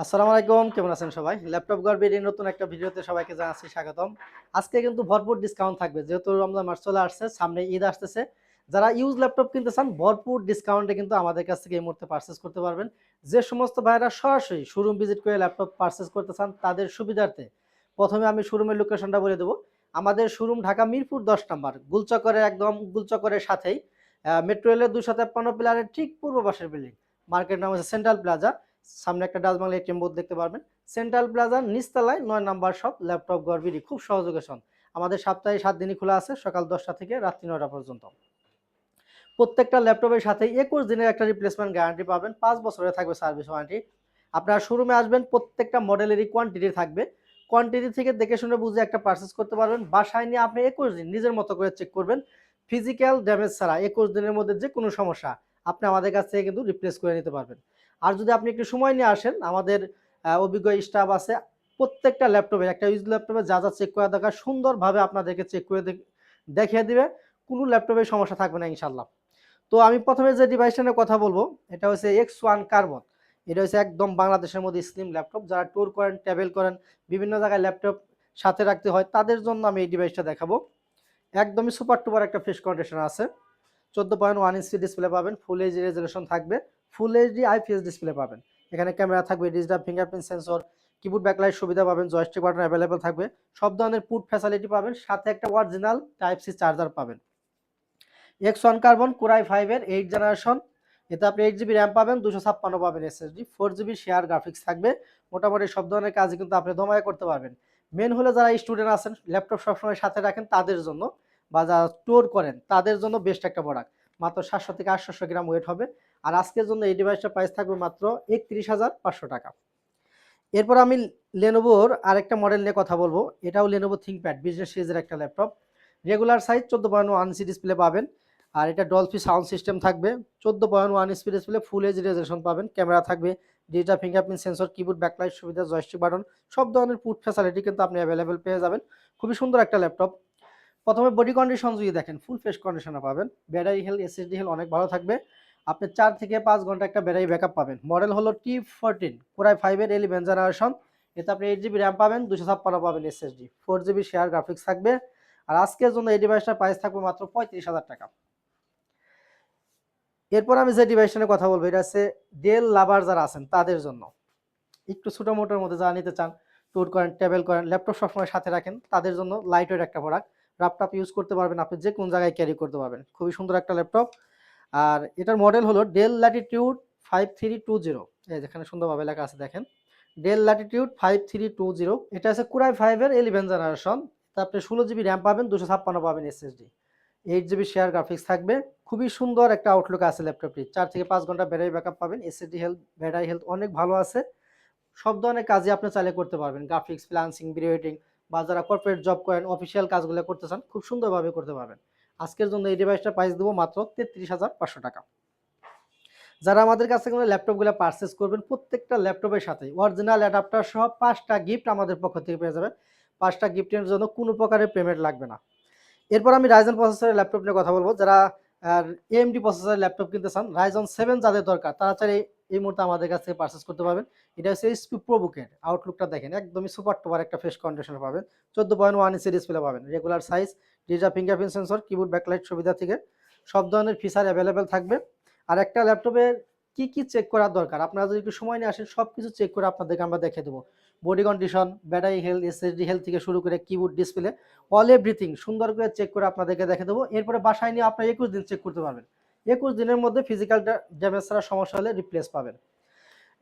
আসসালামু আলাইকুম, কেমন আছেন সবাই? ল্যাপটপ গর্বের এই নতুন একটা ভিডিওতে সবাইকে জানাচ্ছি স্বাগতম। আজকে কিন্তু ভরপুর ডিসকাউন্ট থাকবে। যেহেতু রমজান মাস চলে আসছে, সামনে ঈদ আসতেছে। যারা ইউজ ল্যাপটপ কিনতে চান ভরপুর ডিসকাউন্টে কিন্তু আমাদের কাছ থেকে এই মুহূর্তে পারচেজ করতে পারবেন। যে সমস্ত ভাইয়েরা সরাসরি শোরুম ভিজিট করে ল্যাপটপ পারচেজ করতে চান তাদের সুবিধার্থে প্রথমে আমি শোরুমের লোকেশনটা বলে দেবো। আমাদের শোরুম ঢাকা মিরপুর ১০ নম্বর গুলচক্করের একদম গুলচক্করের সাথেই মেট্রো রেলের ২৫৩ পিলারের ঠিক পূর্ব পাশের বিল্ডিং। মার্কেট নাম হচ্ছে সেন্ট্রাল প্লাজা। সামনে একটা ডাচ বাংলা এটিএম বুথ দেখতে পারবেন। সেন্ট্রাল প্লাজার নিচতলায় ৯ নাম্বার শপ ল্যাপটপ গড়বিডি, খুব সহজ লোকেশন। আমাদের সপ্তাহে ৭ দিনই খোলা আছে, সকাল ১০টা থেকে রাত্রি ৯টা পর্যন্ত। প্রত্যেকটা ল্যাপটপের সাথে ২১ দিনের একটা রিপ্লেসমেন্ট গ্যারান্টি পাবেন, ৫ বছরের থাকবে সার্ভিস ওয়ারেন্টি। আপনার শোরুমে আসবেন, প্রত্যেকটা মডেলেরই কোয়ান্টিটি থাকবে। কোয়ান্টিটি থেকে দেখে শুনে বুঝে একটা পারচেজ করতে পারবেন। বাসায় নিয়ে আপনি ২১ দিন নিজের মতো করে চেক করবেন। ফিজিক্যাল ড্যামেজ ছাড়া ২১ দিনের মধ্যে যে কোনো সমস্যা আপনি আমাদের কাছ থেকে কিন্তু রিপ্লেস করে নিতে পারবেন। আর যদি আপনি একটু সময় নিয়ে আসেন, আমাদের অভিজ্ঞ স্টাফ আছে। প্রত্যেকটা ল্যাপটপে, একটা ইউজ ল্যাপটপে যা যা চেক করা দরকার সুন্দরভাবে আপনাদেরকে চেক করে দেখিয়ে দিবে। কোনো ল্যাপটপের সমস্যা থাকবে না ইনশাল্লাহ। তো আমি প্রথমে যে ডিভাইসটা নিয়ে কথা বলবো এটা হচ্ছে X1 কার্বন। এটা হচ্ছে একদম বাংলাদেশের মধ্যে স্লিম ল্যাপটপ। যারা ট্যুর করেন, ট্রাভেল করেন, বিভিন্ন জায়গায় ল্যাপটপ সাথে রাখতে হয়, তাদের জন্য আমি এই ডিভাইসটা দেখাবো। একদমই সুপার টুপার একটা ফ্রেশ কন্ডিশন আছে। 14.1 ইঞ্চি ডিসপ্লে পাবেন, ফুল এইচডি রেজলিউশন থাকবে, ফুল এইচডি আইপিএস ডিসপ্লে পাবেন। এখানে ক্যামেরা থাকবে, digital fingerprint sensor, keyboard backlight সুবিধা পাবেন, জয়স্টিক বাটন অ্যাভেলেবল থাকবে, সব ধরনের পুট ফ্যাসিলিটি পাবেন, সাথে একটা অরিজিনাল টাইপ সি চার্জার পাবেন। X1 কার্বন কোর i5 এর 8 জেনারেশন। এতে আপনি 8 জিবি র্যাম পাবেন, 256 পাবেন এসএসডি, 4 জিবি শেয়ার গ্রাফিক্স থাকবে। মোটামুটি সব ধরনের কাজই কিন্তু আপনি দমায় করতে পারবেন। মেন হলো যারা স্টুডেন্ট আছেন, ল্যাপটপ সবসময় সাথে রাখেন তাদের জন্য, বা যারা স্টোর করেন তাদের জন্য বেস্ট একটা প্রোডাক্ট। মাত্র 700 থেকে 800 গ্রাম ওয়েট হবে। আর আজকের জন্য এই ডিভাইসটার প্রাইস থাকবে মাত্র ৩১,৫০০ টাকা। এরপর আমি লেনোভোর আরেকটা মডেল নিয়ে কথা বলবো। এটাও লেনোভো থিংকপ্যাড বিজনেস সিরিজের একটা laptop. Regular size 14.1 inch display পাবেন। আর এটা ডলফি সাউন্ড সিস্টেম থাকবে, 14.1 inch display, full HD resolution পাবেন, ক্যামেরা থাকবে, digital fingerprint sensor, keyboard backlight সুবিধা, জয়স্টিক বাটন, সব ধরনের পুট ফ্যাসিলিটি কিন্তু আপনি অ্যাভেলেবেল পেয়ে যাবেন। খুবই সুন্দর একটা ল্যাপটপ। প্রথমে বডি কন্ডিশন যদি দেখেন, ফুল ফ্রেশ কন্ডিশনে পাবেন। ব্যাটারি হেলথ, এসএসডি হেলথ অনেক ভালো থাকবে। আপনি ৪ থেকে ৫ ঘন্টা একটা ব্যাটারি ব্যাকআপ পাবেন। মডেল হলো T14 কোর i5 এর 11 জেনারেশন। এতে আপনি 8 জিবি র্যাম পাবেন, 256 পাবেন এসএসডি, 4 জিবি শেয়ার গ্রাফিক্স থাকবে। আর আজকের জন্য এই ডিভাইসটার প্রাইস থাকবে মাত্র 35,০০০ টাকা। এরপর আমি যে ডিভাইসটা নিয়ে কথা বলবো এটা হচ্ছে ডেল লাভার যারা আছেন তাদের জন্য। একটু ছোটো মোটোর মধ্যে যারা নিতে চান, ট্যুর করেন, ট্রাভেল করেন, ল্যাপটপ সবসময় সাথে রাখেন, তাদের জন্য লাইট ওয়েট একটা প্রোডাক্ট। ল্যাপটপ ইউজ করতে পারবেন, আপনি যে কোন জায়গায় ক্যারি করতে পারবেন। খুবই সুন্দর একটা ল্যাপটপ। আর এটার মডেল হলো ডেল ল্যাটিটিউড 5320। এই যেখানে সুন্দরভাবে লেখা আছে দেখেন, ডেল ল্যাটিটিউড 5320। এটা আছে কোর i5 এর 11 জেনারেশন। তা আপনি 16 জিবি র্যাম পাবেন, 256 পাবেন এসএসডি, 8 জিবি শেয়ার গ্রাফিক্স থাকবে। খুবই সুন্দর একটা আউটলুক আছে ল্যাপটপটি। ৪ থেকে ৫ ঘন্টা ব্যাটারি ব্যাকআপ পাবেন, এসএসডি হেলথ, ব্যাটারি হেলথ অনেক ভালো আছে। সব ধরনের কাজই আপনি চাইলে করতে পারবেন। গ্রাফিক্স, ফ্রিল্যান্সিং, ভিডিও এডিটিং, বা যারা কর্পোরেট জব করেন, অফিসিয়াল কাজগুলো করতে চান, খুব সুন্দরভাবে করতে পারবেন। আজকের জন্য এই ডিভাইসটার প্রাইস দেবো মাত্র ৩৩,৫০০ টাকা। যারা আমাদের কাছ থেকে ল্যাপটপগুলো পারচেজ করবেন, প্রত্যেকটা ল্যাপটপের সাথে অরিজিনাল অ্যাডাপ্টার সহ 5টা গিফট আমাদের পক্ষ থেকে পেয়ে যাবেন। 5টা গিফটের জন্য কোনো প্রকারের পেমেন্ট লাগবে না। এরপর আমি রাইজন প্রসেসরের ল্যাপটপ নিয়ে কথা বলবো। যারা এএমডি প্রসেসরের ল্যাপটপ কিনতে চান, রাইজন 7 যাদের দরকার, তারা চাইলে এই মুহূর্তে আমাদের কাছ থেকে পারচেজ করতে পারবেন। এটা হচ্ছে এইচপি প্রোবুকের। আউটলুকটা দেখেন, একদমই সুপার টুপার একটা ফ্রেশ কন্ডিশনে পাবেন। 14.1 ইঞ্চি ডিসপ্লে পাবেন, regular size, digital fingerprint sensor, keyboard backlight সুবিধা থেকে সব ধরনের ফিচার অ্যাভেলেবেল থাকবে। আর একটা ল্যাপটপের কি কি চেক করার দরকার, আপনারা যদি একটু সময় নিয়ে আসেন সব কিছু চেক করে আপনাদেরকে আমরা দেখে দেবো। Body condition, battery health, SSD health থেকে শুরু করে কিবোর্ড, ডিসপ্লে, অল এভরিথিং সুন্দর করে চেক করে আপনাদেরকে দেখে দেবো। এরপরে বাসায় নিয়ে আপনার 21 দিন চেক করতে পারবেন। 21 দিনের মধ্যে ফিজিক্যাল ড্যামেজ ছাড়া সমস্যা হলে রিপ্লেস পাবেন।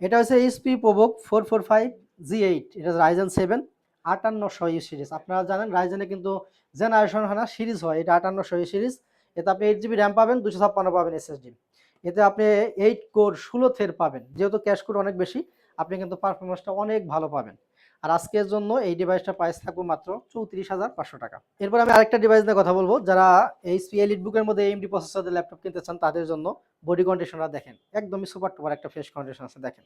এটা হচ্ছে এইচপি প্রোবুক 445G8। এটা রাইজেন 7 5800 সিরিজ। আপনারা জানেন রাইজেনে কিন্তু জেনারেশন হয় না, সিরিজ হয়। এটা 5800 সিরিজ। এতে আপনি 8 জিবি র্যাম পাবেন, 256 পাবেন এসএসডি। এতে আপনি 8 কোর 16 থ্রেড পাবেন। যেহেতু ক্যাশ কোর অনেক বেশি, আপনি কিন্তু পারফরমেন্সটা অনেক ভালো পাবেন। আর আজকের জন্য এই ডিভাইসটার প্রাইস থাকবে মাত্র 34,500 টাকা। এরপর আমি আরেকটা ডিভাইস নিয়ে কথা বলবো। যারা এইচপি এলিট বুকের মধ্যে এএমডি প্রসেসরের ল্যাপটপ কিনতে চান, তাদের জন্য বডি কন্ডিশনার দেখেন, একদমই সুপার টুপার একটা ফ্রেশ কন্ডিশন আছে দেখেন।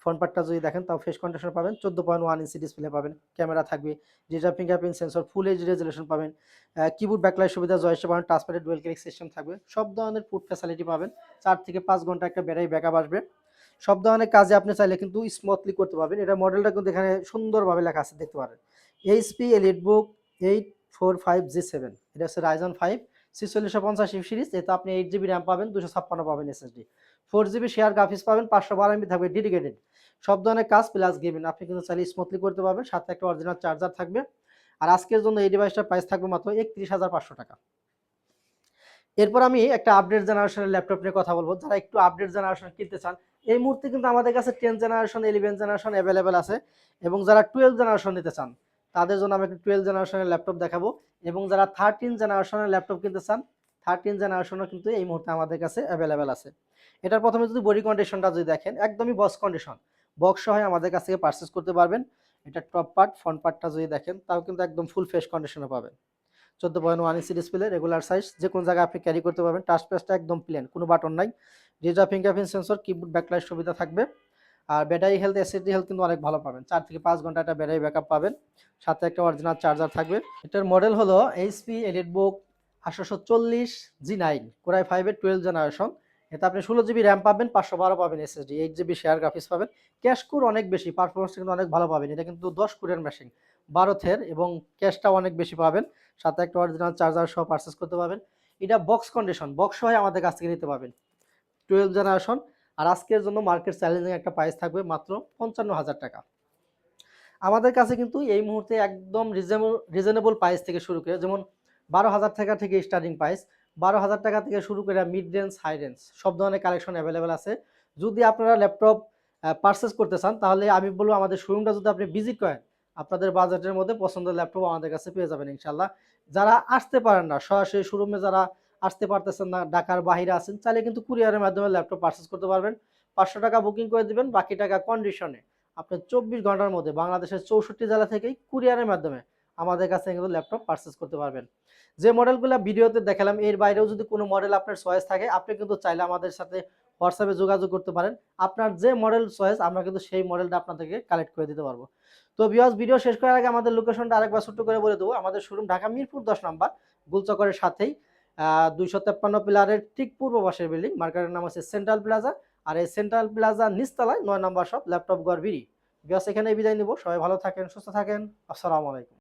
ফ্রন্ট পার্টটা যদি দেখেন তাও ফ্রেশ কন্ডিশন পাবেন। 14.1 ইঞ্চি ডিসপ্লে পাবেন, ক্যামেরা থাকবে, digital fingerprint sensor, full HD resolution পাবেন, কিবোর্ড ব্যাকলাইট সুবিধা, জয়স্টিক বাটন, টাচপ্যাডে ডুয়াল ক্লিক সিস্টেম থাকবে, সব ধরনের পুট ফ্যাসিলিটি পাবেন। ৪ থেকে ৫ ঘন্টা একটা ব্যাটারি ব্যাকআপ আসবে। সব ধরনের কাজে আপনি চাইলে কিন্তু স্মুথলি করতে পারবেন। এটা মডেলটা কিন্তু এখানে সুন্দরভাবে লেখা আছে, দেখতে পারেন। এইচপি এলিটবুক 845G7, এটা হচ্ছে রাইজন 5 4650 সিরিজ। এতে আপনি 8 জিবি র্যাম পাবেন, 256 পাবেন এসএসডি, 4 জিবি শেয়ার গ্রাফিক্স পাবেন, 512 MB থাকবে ডেডিকেটেড। সব ধরনের কাজ প্লাস গেমিং আপনি কিন্তু চাইলে স্মুথলি করতে পারবেন, সাথে একটা অরিজিনাল চার্জার থাকবে। আর আজকের জন্য এই ডিভাইসটার প্রাইস থাকবে মাত্র 31,500 টাকা। এরপর আমি একটা আপডেট জেনারেশনের ল্যাপটপ নিয়ে কথা বলবো। যারা একটু আপডেট জেনারেশন কিনতে চান, এই মুহূর্তে কিন্তু আমাদের কাছে 10 জেনারেশন, 11 জেনারেশন অ্যাভেলেবেল আছে। এবং যারা 12 জেনারেশন নিতে চান, তাদের জন্য আমি একটা 12 জেনারেশনের ল্যাপটপ দেখাবো। এবং যারা 13 জেনারেশনের ল্যাপটপ কিনতে চান, 13 জেনারেশনও কিন্তু এই মুহূর্তে আমাদের কাছে অ্যাভেলেবেল আছে। এটার প্রথমে যদি বডি কন্ডিশনটা যদি দেখেন, একদমই বক্স কন্ডিশন, বক্স সহ আমাদের কাছ থেকে পারচেস করতে পারবেন। এটা টপ পার্ট, ফ্রন্ট পার্টটা যদি দেখেন, তাও কিন্তু একদম ফুল ফ্রেশ কন্ডিশনে পাবেন। 14.1 ইঞ্চি ডিসপ্লে, রেগুলার সাইজ, যে কোনো জায়গায় আপনি ক্যারি করতে পারবেন। টাচ প্যাডটা একদম প্লেন, কোনো বাটন নাই। Digital fingerprint sensor, keyboard backlight সুবিধা থাকবে। আর ব্যাটারি হেলথ, এসএসডি হেলথ কিন্তু অনেক ভালো পাবেন, 4 থেকে 5 ঘন্টা একটা ব্যাটারি ব্যাকআপ পাবেন। সাথে একটা অরিজিনাল চার্জার থাকবে। এটার মডেল হলো HP EliteBook 840G9 core i5 এর 12 জেনারেশন। এতে আপনি 16 জিবি র্যাম পাবেন, 512 পাবেন এসএসডি, 8 জিবি শেয়ার গ্রাফিক্স পাবেন। ক্যাশ কোর অনেক বেশি, পারফরমেন্স কিন্তু অনেক ভালো পাবেন। এটা কিন্তু 10 কোরের মেশিন, 12 থের, এবং ক্যাশটাও অনেক বেশি পাবেন। সাথে একটা অরিজিনাল চার্জার সহ পারচেস করতে পারবেন। এটা বক্স কন্ডিশন, বক্স সহ আমাদের কাছ থেকে নিতে পারবেন 12 জেনারেশন। আর আজকের জন্য মার্কেট চ্যালেঞ্জিং একটা প্রাইস থাকবে মাত্র 55,000 টাকা। আমাদের কাছে কিন্তু এই মুহূর্তে একদম রিজনেবল প্রাইস থেকে শুরু করে, যেমন 12,000 টাকা থেকে স্টার্টিং প্রাইস, 12,000 টাকা থেকে শুরু করে মিড রেঞ্জ, হাই রেঞ্জ সব ধরনের কালেকশন অ্যাভেলেবেল আছে। যদি আপনারা ল্যাপটপ পারচেস করতে চান, তাহলে আমি বলবো আমাদের শোরুমটা যদি আপনি ভিজিট করেন, আপনাদের বাজেটের মধ্যে পছন্দের ল্যাপটপ আমাদের কাছে পেয়ে যাবেন ইনশাল্লাহ। যারা আসতে পারেন না সরাসরি শোরুমে, যারা আসতে পারতেছেন না, ঢাকার বাইরে আছেন, চাইলে কিন্তু কুরিয়ারের মাধ্যমে ল্যাপটপ পারচেস করতে পারবেন। 500 টাকা বুকিং করে দিবেন, বাকি টাকা কন্ডিশনে আপনি 24 ঘন্টার মধ্যে বাংলাদেশের 64 জেলা থেকেই কুরিয়ারের মাধ্যমে আমাদের কাছে কিন্তু ল্যাপটপ পারচেস করতে পারবেন। যে মডেলগুলো ভিডিওতে দেখালাম, এর বাইরেও যদি কোনো মডেল আপনার চয়েস থাকে, আপনি কিন্তু চাইলে আমাদের সাথে হোয়াটসঅ্যাপে যোগাযোগ করতে পারেন। আপনার যে মডেল চয়েস, আমরা কিন্তু সেই মডেলটা আপনাদেরকে কালেক্ট করে দিতে পারবো। তো ভিউয়ার্স, ভিডিও শেষ করার আগে আমাদের লোকেশনটা আরেকবার ছোট্ট করে বলে দেবো। আমাদের শোরুম ঢাকা মিরপুর 10 নম্বর, গোলচক্করের সাথেই 253 পিলারের ঠিক পূর্ব পাশের বিল্ডিং, মার্কেটের নাম হচ্ছে সেন্ট্রাল প্লাজা। আর এই সেন্ট্রাল প্লাজার নিচতলায় 9 নম্বর শপ ল্যাপটপ গড় বিড়ি। ভিউয়ার্স, এখানে বিদায় নিব। সবাই ভালো থাকেন, সুস্থ থাকেন। আসসালামু আলাইকুম।